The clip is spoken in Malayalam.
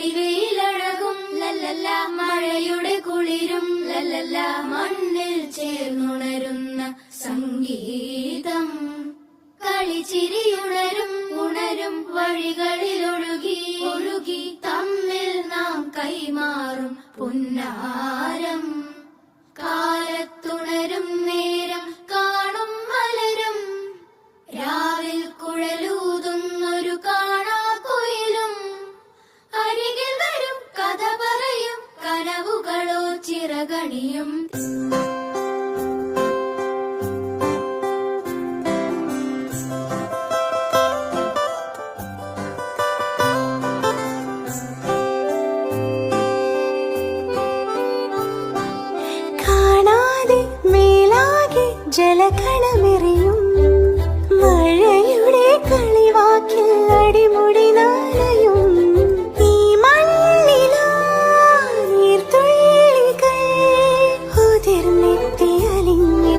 പൊടിവെയിലഴകും ലല്ലല്ല, മഴയുടെ കുളിരും ലല്ലല്ല, മണ്ണിൽ ചേർന്നുണരുന്ന സംഗീതം. കളിച്ചിരിയുണരും ഉണരും വഴികളിലൊഴുകി ഒഴുകി തമ്മിൽ നാം കൈമാറും പുന്നാരം. കാലത്തുണരും നേരം കാണും മലരും, രാവിൽ കുഴലൂതുന്നൊരു കാണാക്കുയിലും. അരികിൽ വരും കഥ പറയും കനവുകളോ ചിറകണിയും. ജലകണമിറി